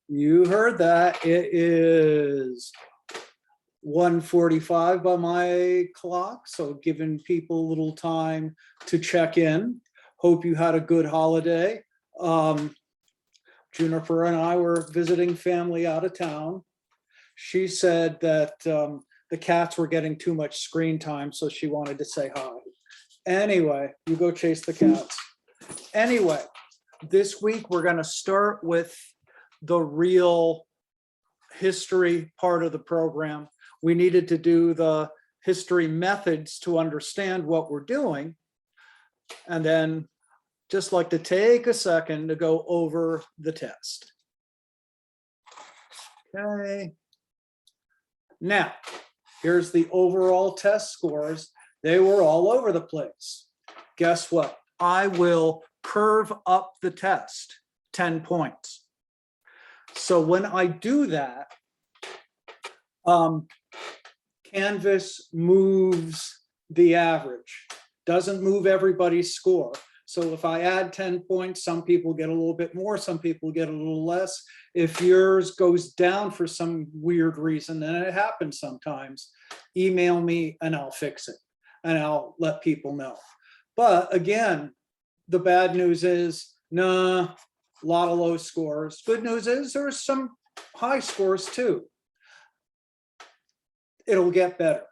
You heard that. It is 1:45 by my clock, so giving people a little time to check in. Hope you had a good holiday. Juniper and I were visiting family out of town. She said that the cats were getting too much screen time, so she wanted to say hi. Anyway, you go chase the cats. Anyway, this week we're going to start with the real history part of the program. We needed to do the history methods to understand what we're doing. And then just like to take a second to go over the test. Okay. Now, here's the overall test scores. They were all over the place. Guess what? I will curve up the test 10 points. So when I do that, Canvas moves the average, doesn't move everybody's score. So if I add 10 points, some people get a little bit more, some people get a little less. If yours goes down for some weird reason, and it happens sometimes, email me and I'll fix it and I'll let people know. But again, the bad news is, nah, a lot of low scores. Good news is there's some high scores too. It'll get better.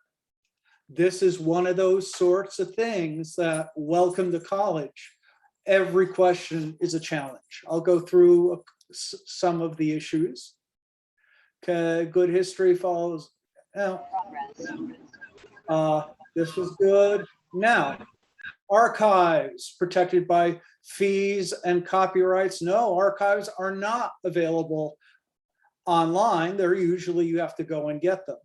This is one of those sorts of things that, welcome to college. Every question is a challenge. I'll go through some of the issues. Okay, good history follows. This was good. Now, archives protected by fees and copyrights. No, archives are not available online. They're usually, you have to go and get them.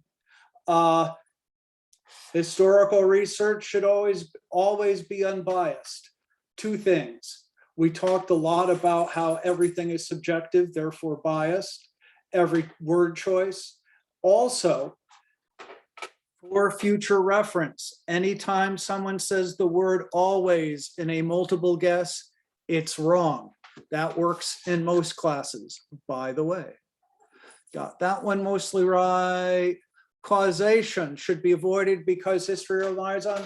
Historical research should always be unbiased. Two things. We talked a lot about how everything is subjective, therefore biased, every word choice. Also, for future reference, anytime someone says the word always in a multiple guess, it's wrong. That works in most classes, by the way. Got that one mostly right. Causation should be avoided because history relies on,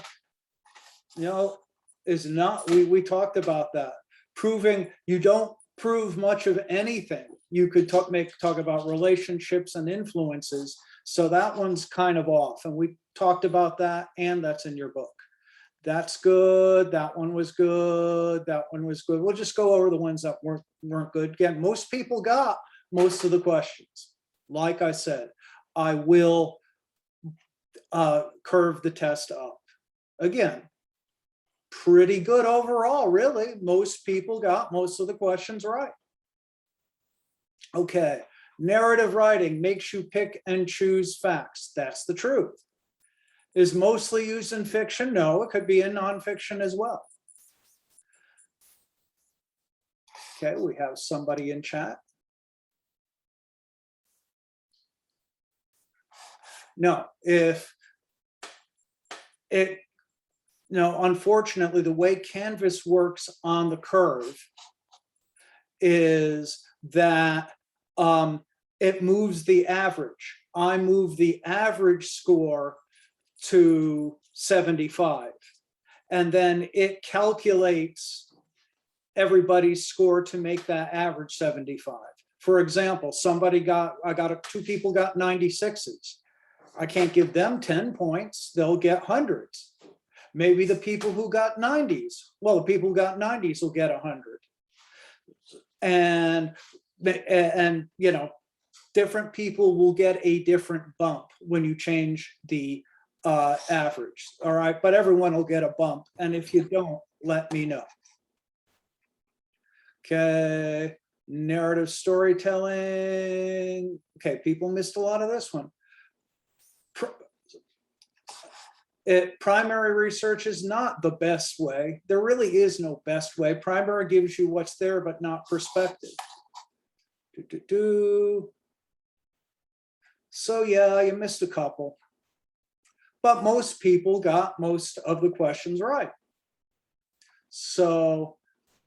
is not, we talked about that. Proving, you don't prove much of anything. You could talk about relationships and influences. So that one's kind of off. And we talked about that, and that's in your book. That's good. That one was good. That one was good. We'll just go over the ones that weren't good. Again, most people got most of the questions. Like I said, I will curve the test up. Again, pretty good overall, really. Most people got most of the questions right. Okay, narrative writing makes you pick and choose facts. That's the truth. Is mostly used in fiction? No, it could be in nonfiction as well. Okay, we have somebody in chat. No, unfortunately, the way Canvas works on the curve is that it moves the average. I move the average score to 75, and then it calculates everybody's score to make that average 75. For example, two people got 96s. I can't give them 10 points, they'll get hundreds. Maybe the people who got 90s, well, the people who got 90s will get 100. And different people will get a different bump when you change the average, all right? But everyone will get a bump, and if you don't, let me know. Okay, narrative storytelling. Okay, people missed a lot of this one. Primary research is not the best way. There really is no best way. Primary gives you what's there, but not perspective. So yeah, you missed a couple. But most people got most of the questions right. So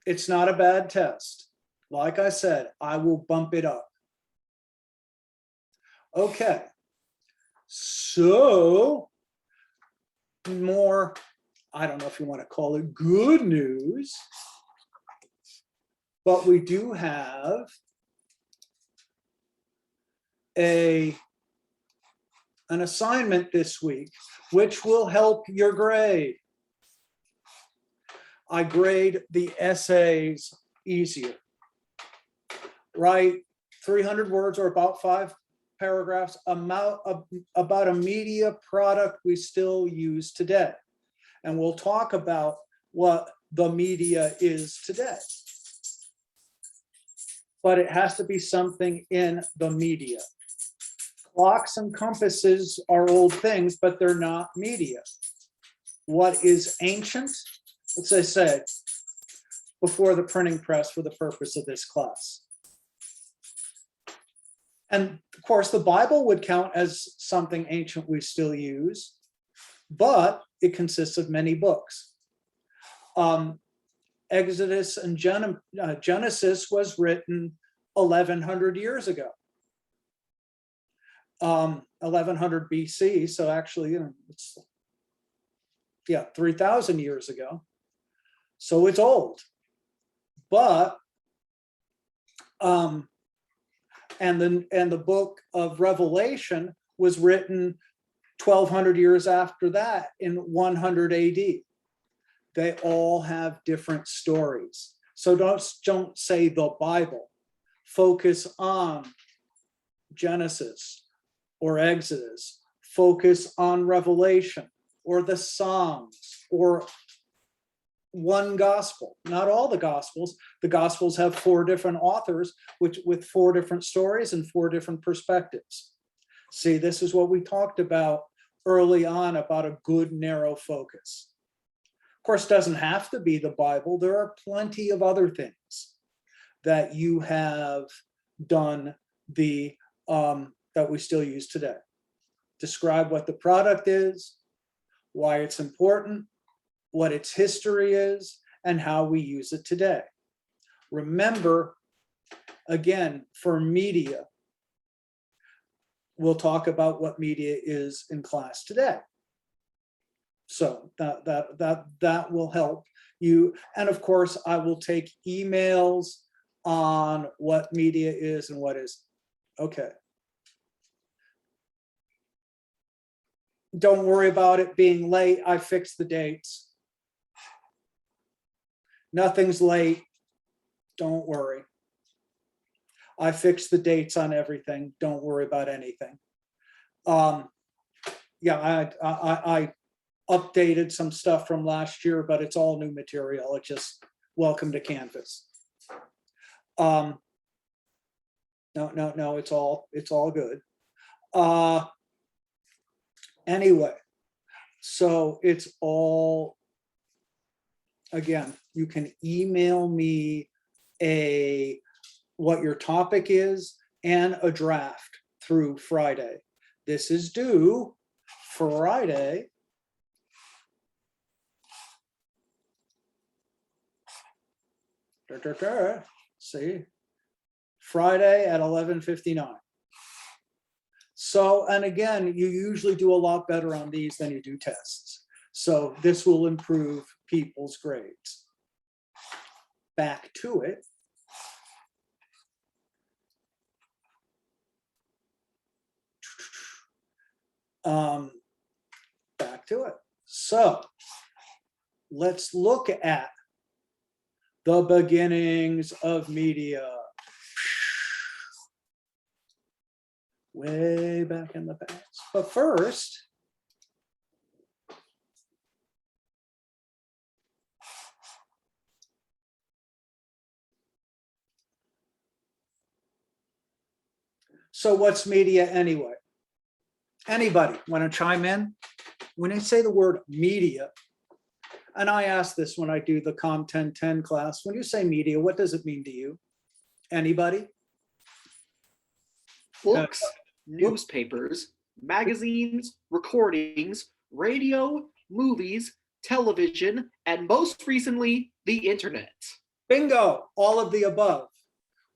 it's not a bad test. Like I said, I will bump it up. Okay, so more, I don't know if you want to call it good news, but we do have an assignment this week, which will help your grade. I grade the essays easier. Write 300 words or about 5 paragraphs about a media product we still use today. And we'll talk about what the media is today. But it has to be something in the media. Clocks and compasses are old things, but they're not media. What is ancient? As I said, before the printing press for the purpose of this class. And of course, the Bible would count as something ancient we still use, but it consists of many books. Exodus and Genesis was written 1100 years ago. 1100 BC, so actually, it's 3,000 years ago. So it's old. But and the book of Revelation was written 1200 years after that in 100 AD. They all have different stories. So don't say the Bible. Focus on Genesis or Exodus. Focus on Revelation or the Psalms or one gospel, not all the gospels. The gospels have 4 different authors with 4 different stories and 4 different perspectives. See, this is what we talked about early on about a good narrow focus. Of course, it doesn't have to be the Bible. There are plenty of other things that you have done that we still use today. Describe what the product is, why it's important, what its history is, and how we use it today. Remember, again, for media, we'll talk about what media is in class today. So that will help you. And of course, I will take emails on what media is and what is. Okay. Don't worry about it being late. I fixed the dates. Nothing's late. Don't worry. I fixed the dates on everything. Don't worry about anything. I updated some stuff from last year, but it's all new material. It's just welcome to Canvas. No, it's all good. Anyway, so it's all, again, you can email me what your topic is and a draft through Friday. This is due Friday. See, Friday at 11:59. So, and again, you usually do a lot better on these than you do tests. So this will improve people's grades. Back to it. Back to it. So let's look at the beginnings of media. Way back in the past. But first, so what's media anyway? Anybody want to chime in? When I say the word media, and I ask this when I do the Com 1010 class, when you say media, what does it mean to you? Anybody? Books, newspapers, magazines, recordings, radio, movies, television, and most recently, the internet. Bingo, all of the above.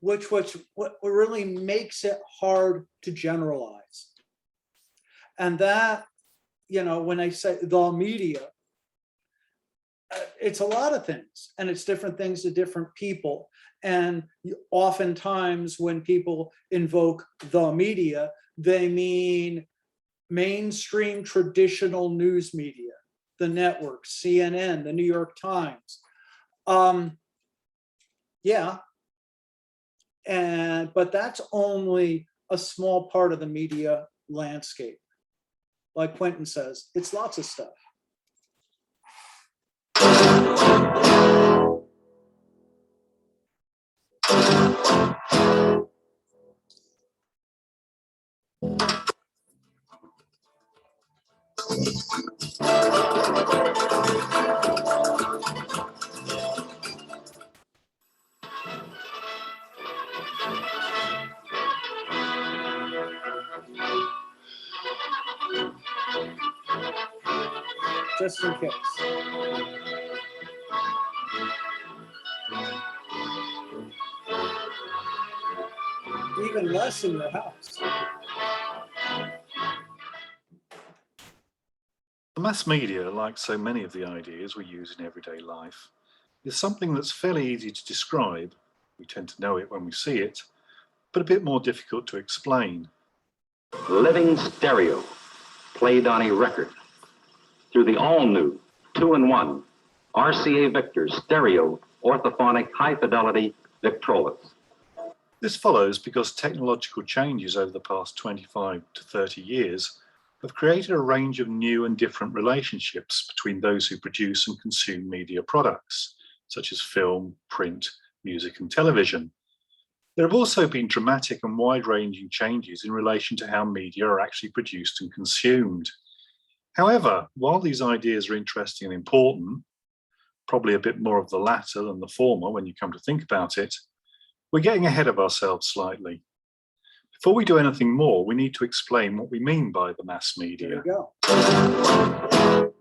which what really makes it hard to generalize. And that, when I say the media, it's a lot of things, and it's different things to different people. And oftentimes when people invoke the media, they mean mainstream traditional news media, the network, CNN, the New York Times. Yeah. But that's only a small part of the media landscape. Like Quentin says, it's lots of stuff. Just in case. Even less in your house. The mass media, like so many of the ideas we use in everyday life, is something that's fairly easy to describe. We tend to know it when we see it, but a bit more difficult to explain. Living stereo, played on a record, through the all-new 2-in-1 RCA Victor stereo orthophonic high-fidelity Victrolas. This follows because technological changes over the past 25 to 30 years have created a range of new and different relationships between those who produce and consume media products, such as film, print, music, and television. There have also been dramatic and wide-ranging changes in relation to how media are actually produced and consumed. However, while these ideas are interesting and important, probably a bit more of the latter than the former when you come to think about it, we're getting ahead of ourselves slightly. Before we do anything more, we need to explain what we mean by the mass media. There you go.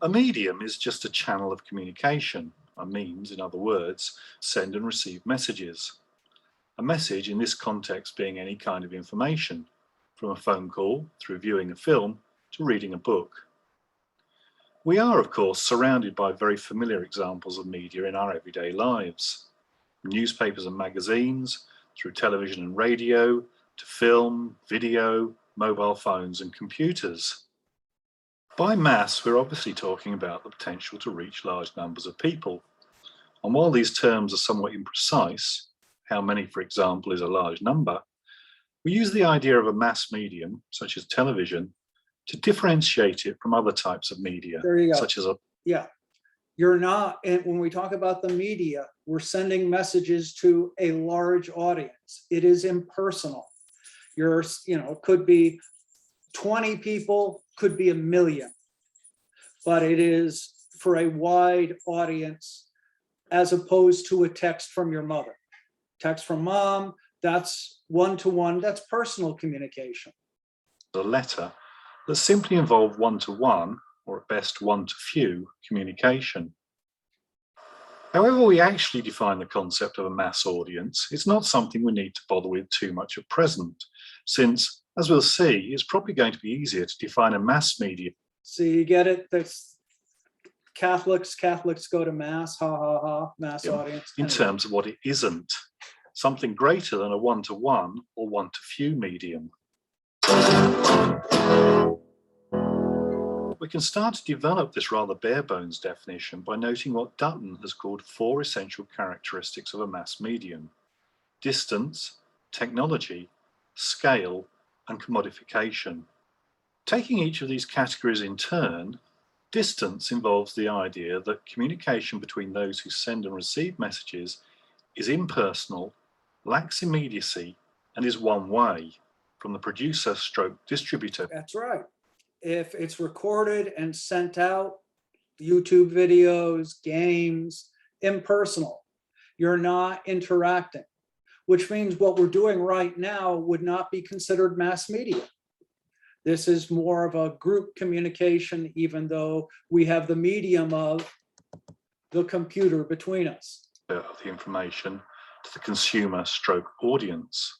A medium is just a channel of communication. A means, in other words, send and receive messages. A message in this context being any kind of information, from a phone call, through viewing a film, to reading a book. We are, of course, surrounded by very familiar examples of media in our everyday lives. From newspapers and magazines, through television and radio, to film, video, mobile phones and computers. By mass, we're obviously talking about the potential to reach large numbers of people. And while these terms are somewhat imprecise, how many, for example, is a large number, we use the idea of a mass medium, such as television, to differentiate it from other types of media, There you go. such as Yeah. You're not, and when we talk about the media, we're sending messages to a large audience. It is impersonal. Could be 20 people, could be 1 million, but it is for a wide audience as opposed to a text from your mother. Text from mom, that's one-to-one, that's personal communication. a letter that simply involve one-to-one, or at best one-to-few, communication. However we actually define the concept of a mass audience, it's not something we need to bother with too much at present, since, as we'll see, it's probably going to be easier to define a mass medium. So you get it, that's Catholics go to mass, ha ha ha, mass audience. In terms of what it isn't, something greater than a one-to-one or one-to-few medium. We can start to develop this rather bare-bones definition by noting what Dutton has called 4 essential characteristics of a mass medium: distance, technology, scale, and commodification. Taking each of these categories in turn, distance involves the idea that communication between those who send and receive messages is impersonal, lacks immediacy, and is one way, from the producer stroke distributor. That's right. If it's recorded and sent out, YouTube videos, games, impersonal, you're not interacting, which means what we're doing right now would not be considered mass media. This is more of a group communication, even though we have the medium of the computer between us. of the information to the consumer stroke audience.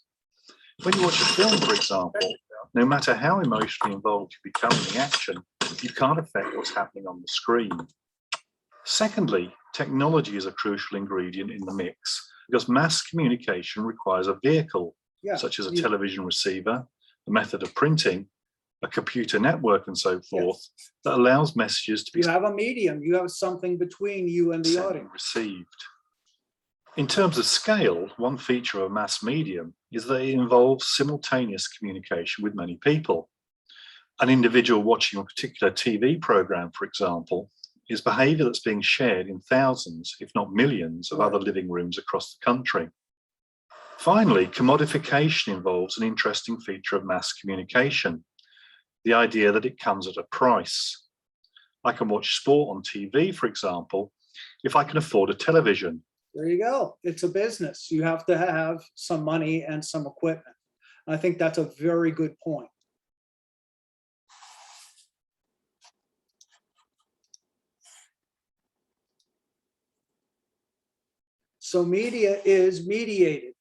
When you watch a film, for example, no matter how emotionally involved you become in the action, you can't affect what's happening on the screen. Secondly, technology is a crucial ingredient in the mix because mass communication requires a vehicle, such as a television receiver, a method of printing, a computer network, and so forth, that allows messages to be You have a medium, you have something between you and the sent audience. and received. In terms of scale, one feature of a mass medium is that it involves simultaneous communication with many people. An individual watching a particular TV program, for example, is behavior that's being shared in thousands, if not millions, of other living rooms across the country. Finally, commodification involves an interesting feature of mass communication, the idea that it comes at a price. I can watch sport on TV, for example, if I can afford a television. There you go. It's a business. You have to have some money and some equipment. I think that's a very good point. So media is mediated.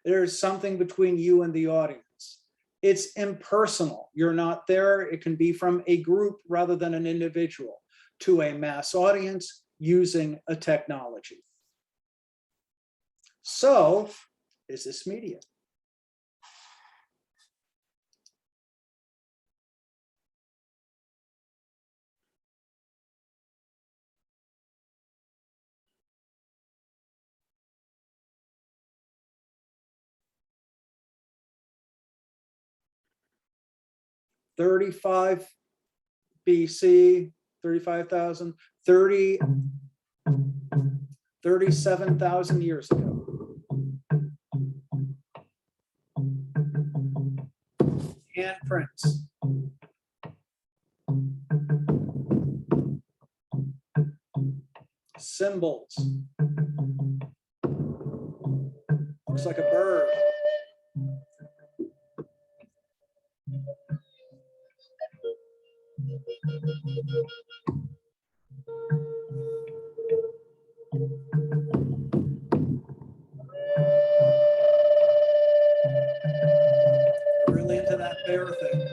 There's something between you and the audience. It's impersonal. You're not there. It can be from a group rather than an individual to a mass audience using a technology. So, is this media? $35 BC, 35,000, 37,000 years ago. Handprints. Symbols. Looks like a bird. Really into that bear thing.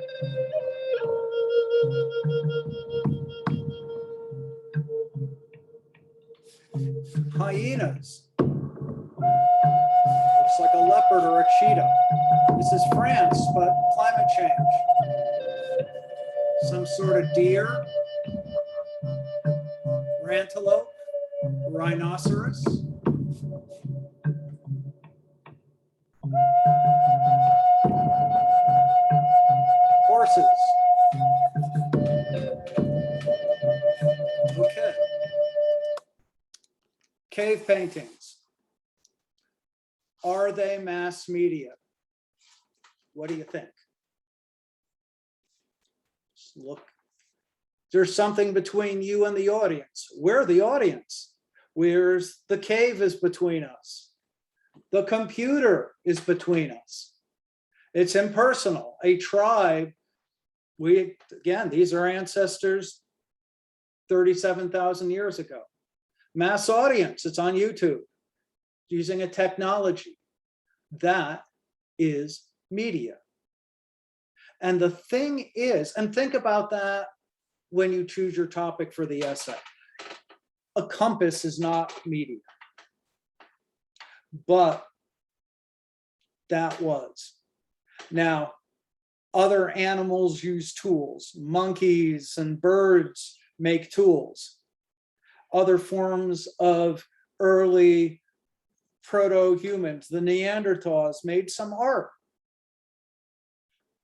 Hyenas. Looks like a leopard or a cheetah. This is France, but climate change. Some sort of deer, antelope, rhinoceros. Horses. Okay. Cave paintings. Are they mass media? What do you think? Just look. There's something between you and the audience. We're the audience. Where's the cave is between us. The computer is between us. It's impersonal. A tribe, again, these are ancestors 37,000 years ago. Mass audience, it's on YouTube, using a technology. That is media. And the thing is, and think about that when you choose your topic for the essay. A compass is not media, but that was. Now, other animals use tools. Monkeys and birds make tools. Other forms of early proto-humans, the Neanderthals, made some art.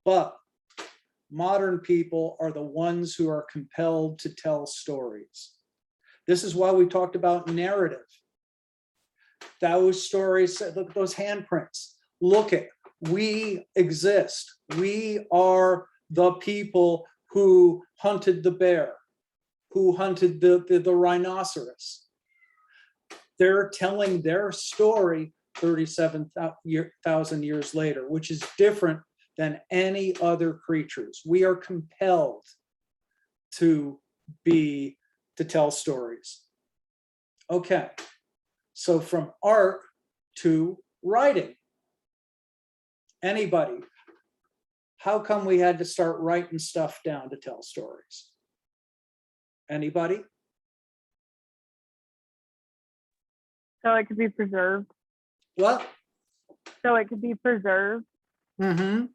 But modern people are the ones who are compelled to tell stories. This is why we talked about narrative. Those stories, look at those handprints. Look at, we exist. We are the people who hunted the bear, who hunted the rhinoceros. They're telling their story 37,000 years later, which is different than any other creatures. We are compelled to tell stories. Okay, So from art to writing. Anybody? How come we had to start writing stuff down to tell stories? Anybody? So it could be preserved. What? So it could be preserved. Mm-hmm.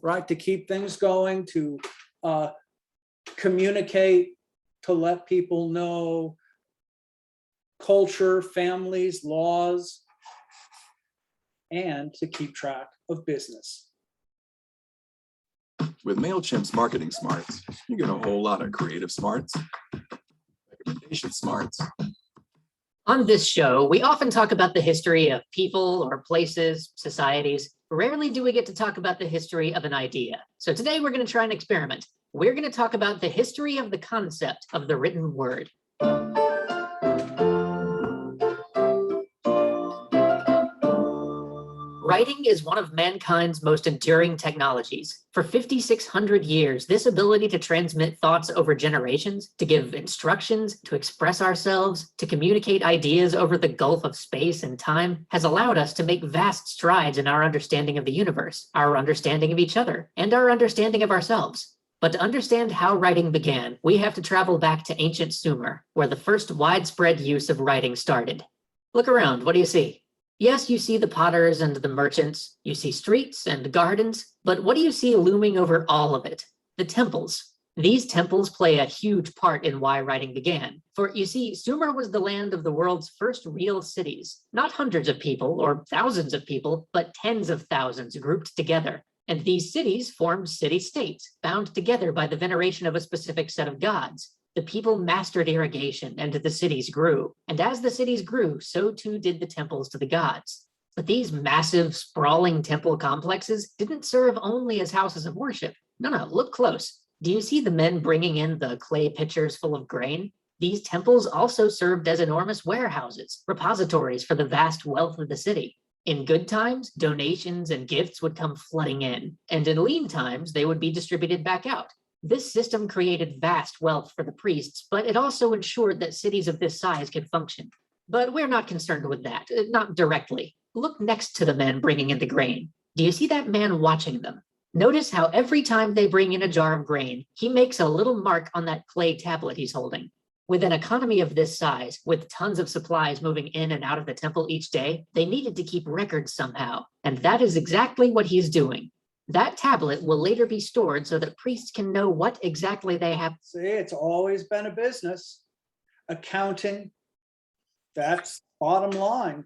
Right, to keep things going, to communicate, to let people know culture, families, laws, and to keep track of business. With MailChimp's marketing smarts, you get a whole lot of creative smarts, recommendation smarts. On this show, we often talk about the history of people or places, societies. Rarely do we get to talk about the history of an idea. So today we're going to try an experiment. We're going to talk about the history of the concept of the written word. Writing is one of mankind's most enduring technologies. For 5,600 years, this ability to transmit thoughts over generations, to give instructions, to express ourselves, to communicate ideas over the gulf of space and time, has allowed us to make vast strides in our understanding of the universe, our understanding of each other, and our understanding of ourselves. But to understand how writing began, we have to travel back to ancient Sumer, where the first widespread use of writing started. Look around, what do you see? Yes, you see the potters and the merchants, you see streets and gardens, but what do you see looming over all of it? The temples. These temples play a huge part in why writing began. For you see, Sumer was the land of the world's first real cities, not hundreds of people or thousands of people, but tens of thousands grouped together. And these cities formed city-states, bound together by the veneration of a specific set of gods. The people mastered irrigation, and the cities grew. And as the cities grew, so too did the temples to the gods. But these massive, sprawling temple complexes didn't serve only as houses of worship. No, look close. Do you see the men bringing in the clay pitchers full of grain? These temples also served as enormous warehouses, repositories for the vast wealth of the city. In good times, donations and gifts would come flooding in, and in lean times, they would be distributed back out. This system created vast wealth for the priests, but it also ensured that cities of this size could function. But we're not concerned with that, not directly. Look next to the men bringing in the grain. Do you see that man watching them? Notice how every time they bring in a jar of grain, he makes a little mark on that clay tablet he's holding. With an economy of this size, with tons of supplies moving in and out of the temple each day, they needed to keep records somehow, and that is exactly what he's doing. That tablet will later be stored so that priests can know what exactly they have. See, it's always been a business. Accounting, that's bottom line.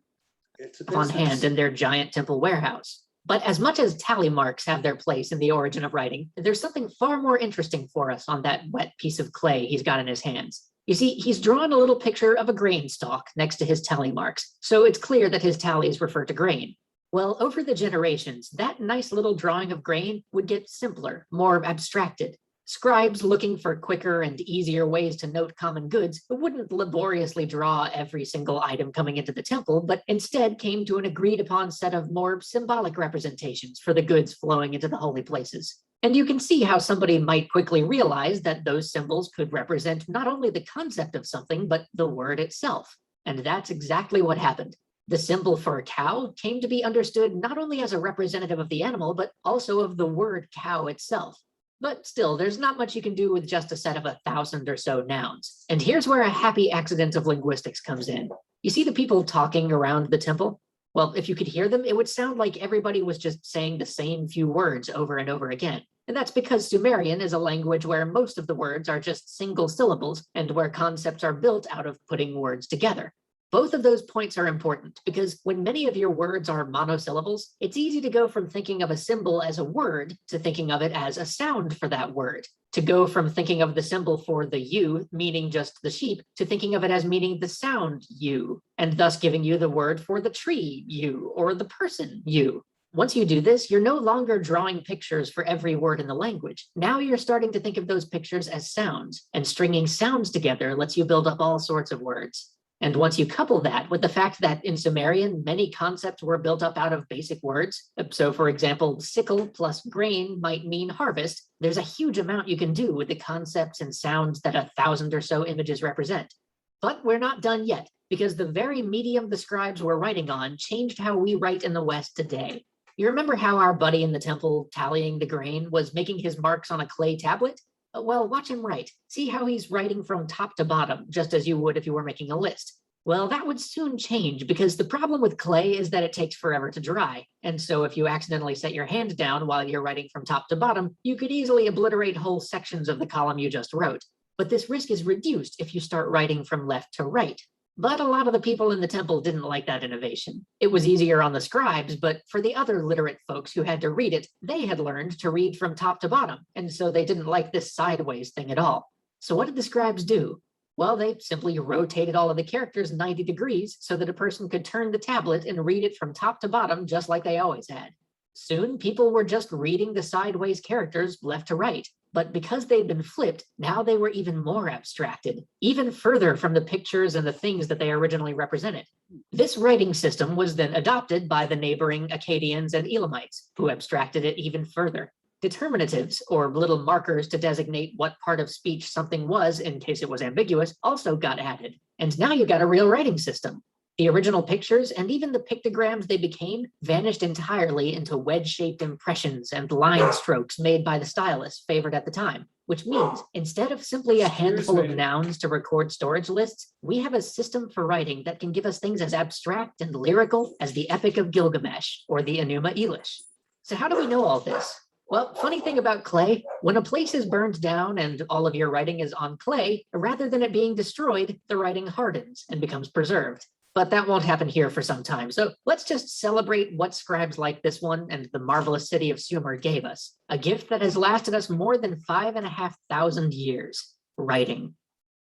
It's a On business. hand in their giant temple warehouse. But as much as tally marks have their place in the origin of writing, there's something far more interesting for us on that wet piece of clay he's got in his hands. You see, he's drawn a little picture of a grain stalk next to his tally marks, so it's clear that his tallies refer to grain. Well, over the generations, that nice little drawing of grain would get simpler, more abstracted. Scribes looking for quicker and easier ways to note common goods wouldn't laboriously draw every single item coming into the temple, but instead came to an agreed upon set of more symbolic representations for the goods flowing into the holy places. And you can see how somebody might quickly realize that those symbols could represent not only the concept of something, but the word itself. And that's exactly what happened. The symbol for a cow came to be understood not only as a representative of the animal, but also of the word cow itself. But still, there's not much you can do with just a set of 1,000 or so nouns. And here's where a happy accident of linguistics comes in. You see the people talking around the temple? Well, if you could hear them, it would sound like everybody was just saying the same few words over and over again. And that's because Sumerian is a language where most of the words are just single syllables and where concepts are built out of putting words together. Both of those points are important because when many of your words are monosyllables, it's easy to go from thinking of a symbol as a word to thinking of it as a sound for that word. To go from thinking of the symbol for the U, meaning just the sheep, to thinking of it as meaning the sound U, and thus giving you the word for the tree U or the person U. Once you do this, you're no longer drawing pictures for every word in the language. Now you're starting to think of those pictures as sounds, and stringing sounds together lets you build up all sorts of words. And once you couple that with the fact that in Sumerian, many concepts were built up out of basic words. So for example, sickle plus grain might mean harvest. There's a huge amount you can do with the concepts and sounds that 1,000 or so images represent. But we're not done yet, because the very medium the scribes were writing on changed how we write in the West today. You remember how our buddy in the temple tallying the grain was making his marks on a clay tablet? Well, watch him write. See how he's writing from top to bottom, just as you would if you were making a list. Well, that would soon change because the problem with clay is that it takes forever to dry. And so if you accidentally set your hand down while you're writing from top to bottom, you could easily obliterate whole sections of the column you just wrote. But this risk is reduced if you start writing from left to right. But a lot of the people in the temple didn't like that innovation. It was easier on the scribes, but for the other literate folks who had to read it, they had learned to read from top to bottom, and so they didn't like this sideways thing at all. So what did the scribes do? Well, they simply rotated all of the characters 90 degrees so that a person could turn the tablet and read it from top to bottom just like they always had. Soon, people were just reading the sideways characters left to right. But because they'd been flipped, now they were even more abstracted, even further from the pictures and the things that they originally represented. This writing system was then adopted by the neighboring Akkadians and Elamites, who abstracted it even further. Determinatives, or little markers to designate what part of speech something was in case it was ambiguous, also got added. And now you got a real writing system. The original pictures and even the pictograms they became vanished entirely into wedge-shaped impressions and line strokes made by the stylists favored at the time, which means instead of simply a handful of nouns to record storage lists, we have a system for writing that can give us things as abstract and lyrical as the Epic of Gilgamesh or the Enuma Elish. So how do we know all this? Well, funny thing about clay, when a place is burned down and all of your writing is on clay, rather than it being destroyed, the writing hardens and becomes preserved. But that won't happen here for some time. So let's just celebrate what scribes like this one and the marvelous city of Sumer gave us, a gift that has lasted us more than 5,500 years, writing.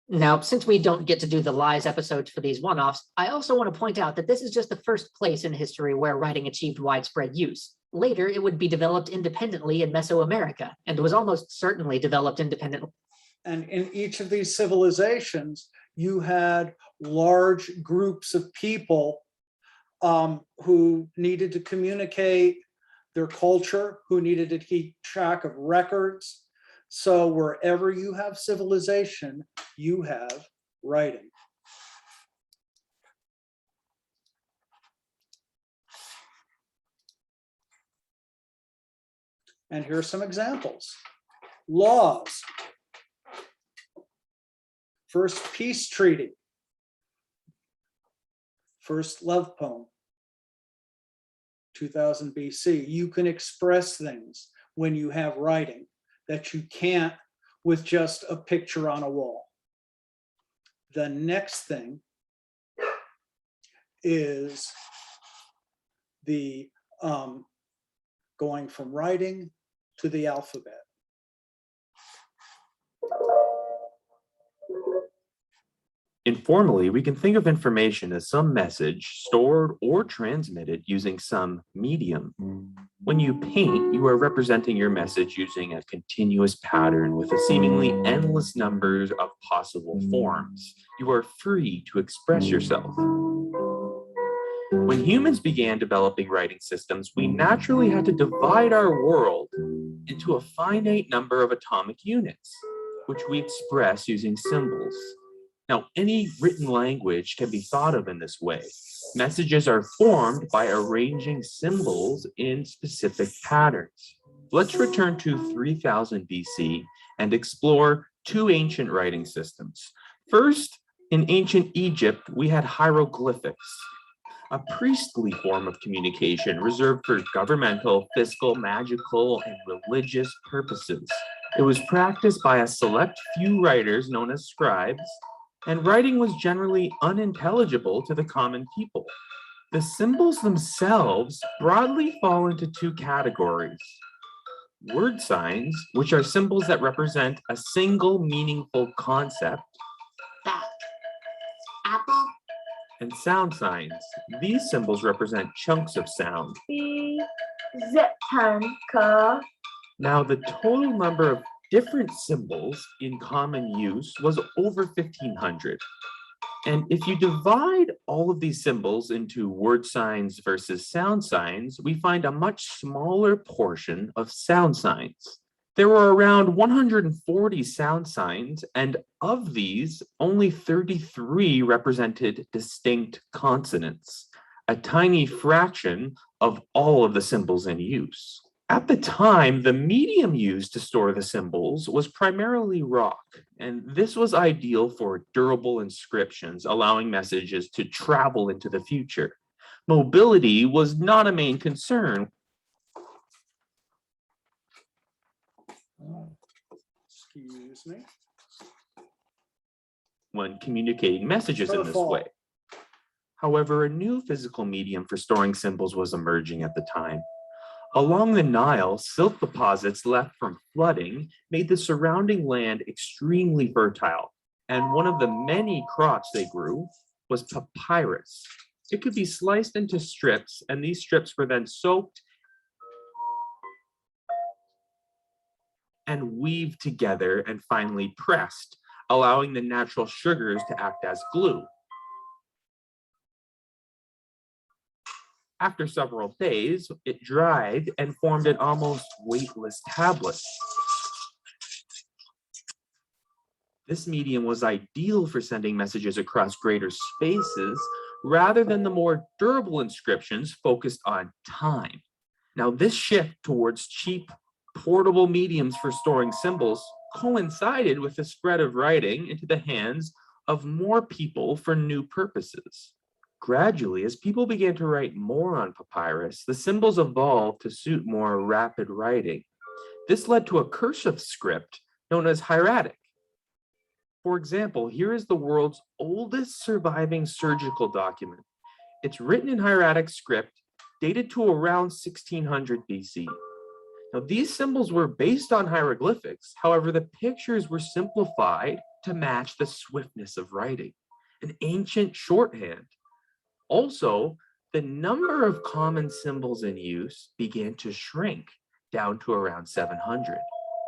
Now, since we don't get to do the lies episodes for these one-offs, I also want to point out that this is just the first place in history where writing achieved widespread use. Later, it would be developed independently in Mesoamerica, and was almost certainly developed independently. And in each of these civilizations, you had large groups of people who needed to communicate their culture, who needed to keep track of records. So wherever you have civilization, you have writing. And here are some examples. Laws. First peace treaty. First love poem. 2000 BC. You can express things when you have writing that you can't with just a picture on a wall. The next thing is the going from writing to the alphabet. Informally, we can think of information as some message stored or transmitted using some medium. When you paint, you are representing your message using a continuous pattern with a seemingly endless number of possible forms. You are free to express yourself. When humans began developing writing systems, we naturally had to divide our world into a finite number of atomic units, which we express using symbols. Now, any written language can be thought of in this way. Messages are formed by arranging symbols in specific patterns. Let's return to 3000 BC and explore two ancient writing systems. First, in ancient Egypt, we had hieroglyphics, a priestly form of communication reserved for governmental, fiscal, magical, and religious purposes. It was practiced by a select few writers known as scribes, and writing was generally unintelligible to the common people. The symbols themselves broadly fall into two categories. Word signs, which are symbols that represent a single meaningful concept. Bat. Apple. And sound signs. These symbols represent chunks of sound. Now, the total number of different symbols in common use was over 1,500. And if you divide all of these symbols into word signs versus sound signs, we find a much smaller portion of sound signs. There were around 140 sound signs, and of these, only 33 represented distinct consonants, a tiny fraction of all of the symbols in use. At the time, the medium used to store the symbols was primarily rock, and this was ideal for durable inscriptions, allowing messages to travel into the future. Mobility was not a main concern. Excuse me. When communicating messages in this Careful. way. However, a new physical medium for storing symbols was emerging at the time. Along the Nile, silt deposits left from flooding made the surrounding land extremely fertile, and one of the many crops they grew was papyrus. It could be sliced into strips, and these strips were then soaked and weaved together and finally pressed, allowing the natural sugars to act as glue. After several days, it dried and formed an almost weightless tablet. This medium was ideal for sending messages across greater spaces rather than the more durable inscriptions focused on time. Now, this shift towards cheap, portable mediums for storing symbols coincided with the spread of writing into the hands of more people for new purposes. Gradually, as people began to write more on papyrus, the symbols evolved to suit more rapid writing. This led to a cursive script known as hieratic. For example, here is the world's oldest surviving surgical document. It's written in hieratic script, dated to around 1600 BC. Now, these symbols were based on hieroglyphics. However, the pictures were simplified to match the swiftness of writing, an ancient shorthand. Also, the number of common symbols in use began to shrink down to around 700.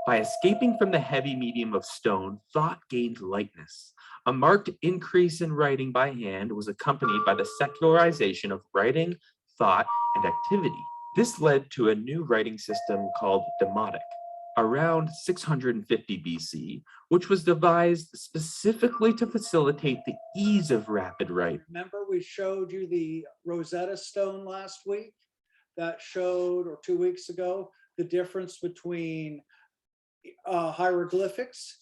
By escaping from the heavy medium of stone, thought gained lightness. A marked increase in writing by hand was accompanied by the secularization of writing, thought, and activity. This led to a new writing system called Demotic, around 650 BC, which was devised specifically to facilitate the ease of rapid writing. Remember we showed you the Rosetta Stone last week? That showed, or 2 weeks ago, the difference between hieroglyphics,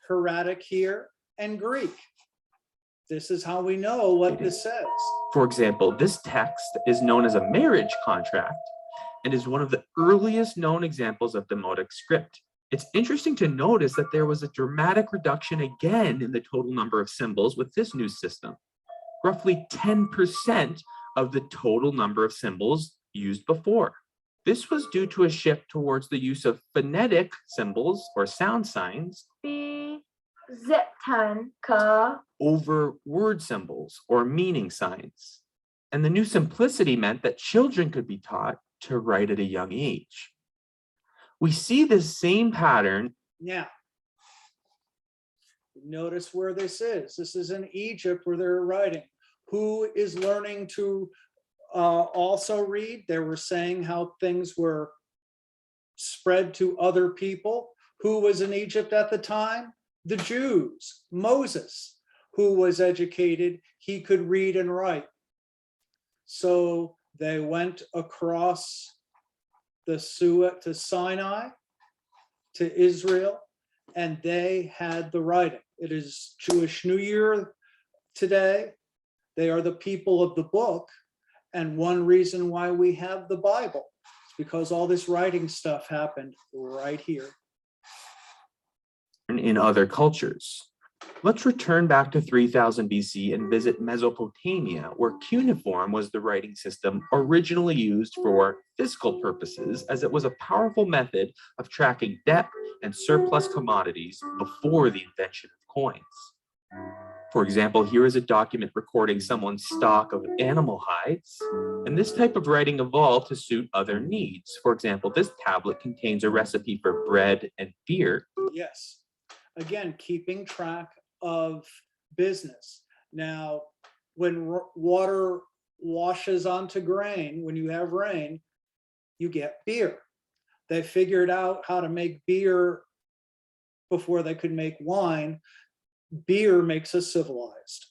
hieratic here, and Greek. This is how we know what this says. For example, this text is known as a marriage contract and is one of the earliest known examples of Demotic script. It's interesting to notice that there was a dramatic reduction again in the total number of symbols with this new system. Roughly 10% of the total number of symbols used before. This was due to a shift towards the use of phonetic symbols or sound signs over word symbols or meaning signs. And the new simplicity meant that children could be taught to write at a young age. We see this same pattern. Now, notice where this is. This is in Egypt where they're writing. Who is learning to also read? They were saying how things were spread to other people. Who was in Egypt at the time? The Jews. Moses, who was educated, he could read and write. So they went across the Suez to Sinai, to Israel, and they had the writing. It is Jewish New Year today. They are the people of the book. And one reason why we have the Bible is because all this writing stuff happened right here. In other cultures. Let's return back to 3000 BC and visit Mesopotamia, where cuneiform was the writing system originally used for fiscal purposes, as it was a powerful method of tracking debt and surplus commodities before the invention of coins. For example, here is a document recording someone's stock of animal hides, and this type of writing evolved to suit other needs. For example, this tablet contains a recipe for bread and beer. Yes. Again, keeping track of business. Now, when water washes onto grain, when you have rain, you get beer. They figured out how to make beer before they could make wine. Beer makes us civilized.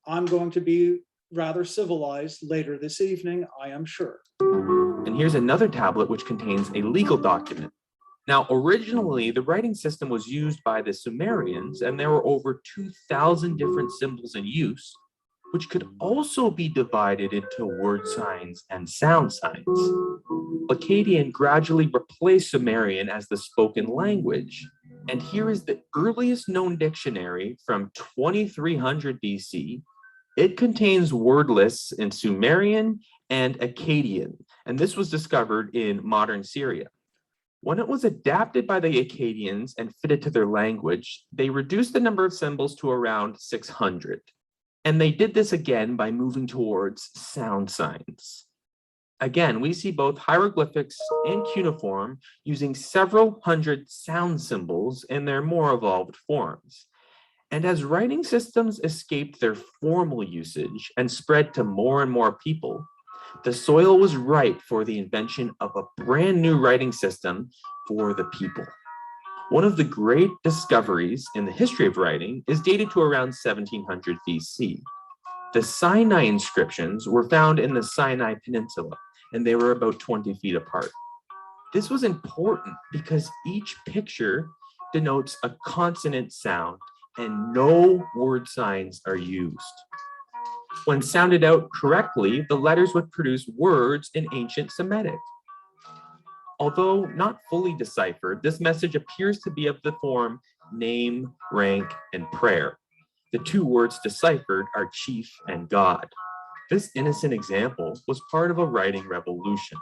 I'm going to be rather civilized later this evening, I am sure. And here's another tablet which contains a legal document. Now, originally, the writing system was used by the Sumerians, and there were over 2,000 different symbols in use, which could also be divided into word signs and sound signs. Akkadian gradually replaced Sumerian as the spoken language. And here is the earliest known dictionary from 2300 BC. It contains word lists in Sumerian and Akkadian, and this was discovered in modern Syria. When it was adapted by the Akkadians and fitted to their language, they reduced the number of symbols to around 600. And they did this again by moving towards sound signs. Again, we see both hieroglyphics and cuneiform using several hundred sound symbols in their more evolved forms. And as writing systems escaped their formal usage and spread to more and more people, the soil was ripe for the invention of a brand new writing system for the people. One of the great discoveries in the history of writing is dated to around 1700 BC. The Sinai inscriptions were found in the Sinai Peninsula, and they were about 20 feet apart. This was important because each picture denotes a consonant sound, and no word signs are used. When sounded out correctly, the letters would produce words in ancient Semitic. Although not fully deciphered, this message appears to be of the form name, rank, and prayer. The two words deciphered are chief and God. This innocent example was part of a writing revolution,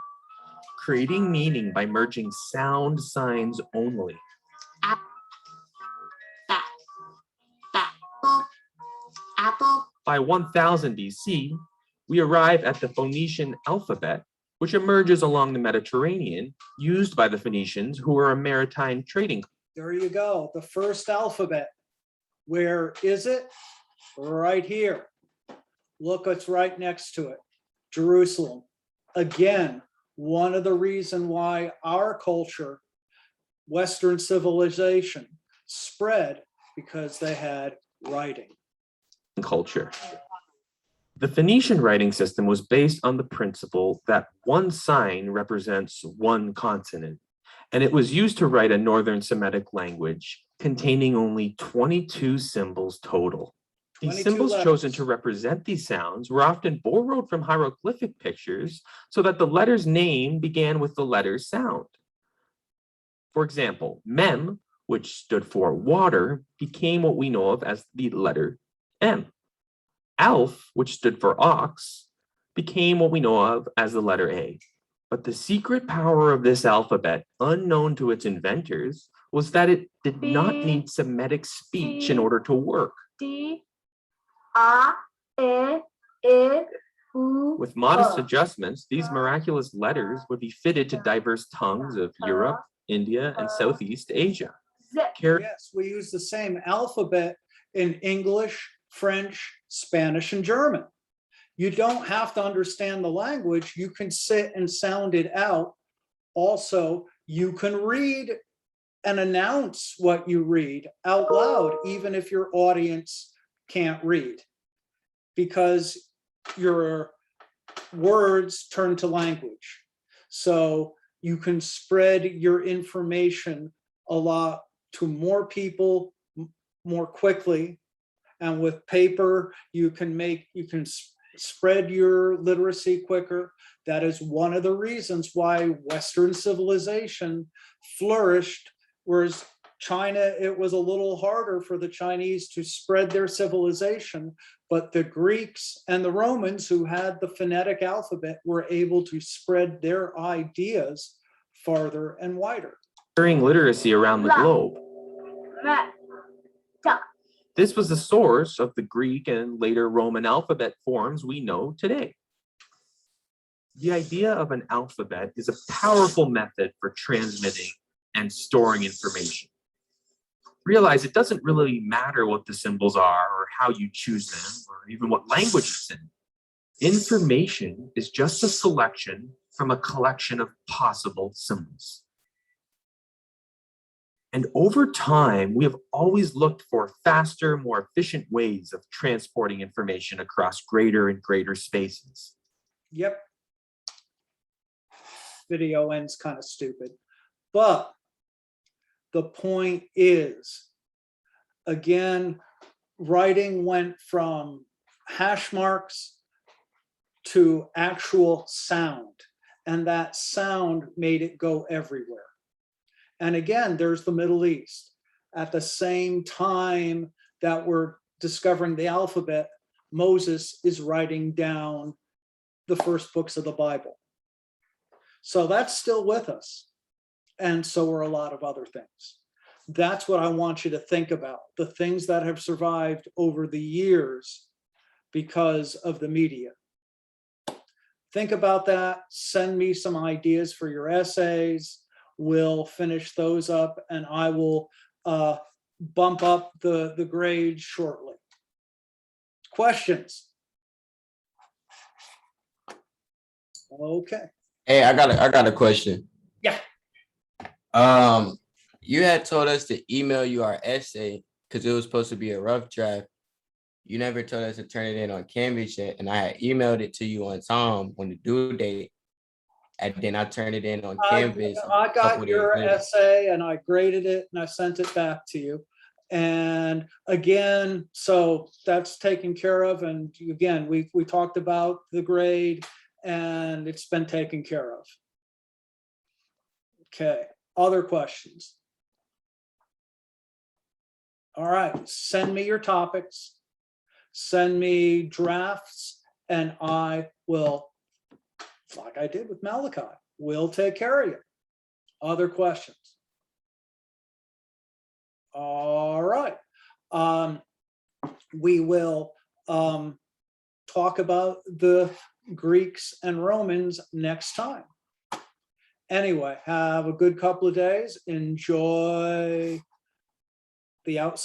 creating meaning by merging sound signs only. Apple. By 1000 BC, we arrive at the Phoenician alphabet, which emerges along the Mediterranean, used by the Phoenicians, who were a maritime trading. There you go, the first alphabet. Where is it? Right here. Look what's right next to it, Jerusalem. Again, one of the reasons why our culture, Western civilization, spread because they had writing. Culture. The Phoenician writing system was based on the principle that one sign represents one consonant, and it was used to write a Northern Semitic language containing only 22 symbols total. These 22 symbols letters. chosen to represent these sounds were often borrowed from hieroglyphic pictures so that the letter's name began with the letter's sound. For example, Mem, which stood for water, became what we know of as the letter M. Alf, which stood for ox, became what we know of as the letter A. But the secret power of this alphabet, unknown to its inventors, was that it did not need Semitic speech in order to work. With modest adjustments, these miraculous letters would be fitted to diverse tongues of Europe, India, and Southeast Asia. Yes, we use the same alphabet in English, French, Spanish, and German. You don't have to understand the language. You can sit and sound it out. Also, you can read and announce what you read out loud, even if your audience can't read, because your words turn to language. So you can spread your information a lot to more people more quickly. And with paper, you can spread your literacy quicker. That is one of the reasons why Western civilization flourished, whereas China, it was a little harder for the Chinese to spread their civilization, but the Greeks and the Romans, who had the phonetic alphabet, were able to spread their ideas farther and wider. Ensuring literacy around the globe. This was the source of the Greek and later Roman alphabet forms we know today. The idea of an alphabet is a powerful method for transmitting and storing information. Realize it doesn't really matter what the symbols are or how you choose them or even what language it's in. Information is just a selection from a collection of possible symbols. And over time, we have always looked for faster, more efficient ways of transporting information across greater and greater spaces. Yep. Video ends kind of stupid, but the point is, again, writing went from hash marks to actual sound, and that sound made it go everywhere. And again, there's the Middle East. At the same time that we're discovering the alphabet, Moses is writing down the first books of the Bible. So that's still with us. And so are a lot of other things. That's what I want you to think about, the things that have survived over the years because of the media. Think about that. Send me some ideas for your essays. We'll finish those up, and I will bump up the grade shortly. Questions? Okay. Hey, I got a question. Yeah. You had told us to email you our essay because it was supposed to be a rough draft. You never told us to turn it in on Canvas yet, and I had emailed it to you on time on the due date, and then I turned it in on Canvas. I a couple got days your later. essay and I graded it and I sent it back to you. And again, so that's taken care of. And again, we talked about the grade and it's been taken care of. Okay, other questions? All right, send me your topics, send me drafts, and I will, like I did with Malachi, we'll take care of you. Other questions? All right. We will talk about the Greeks and Romans next time. Anyway, have a good couple of days. Enjoy the outside.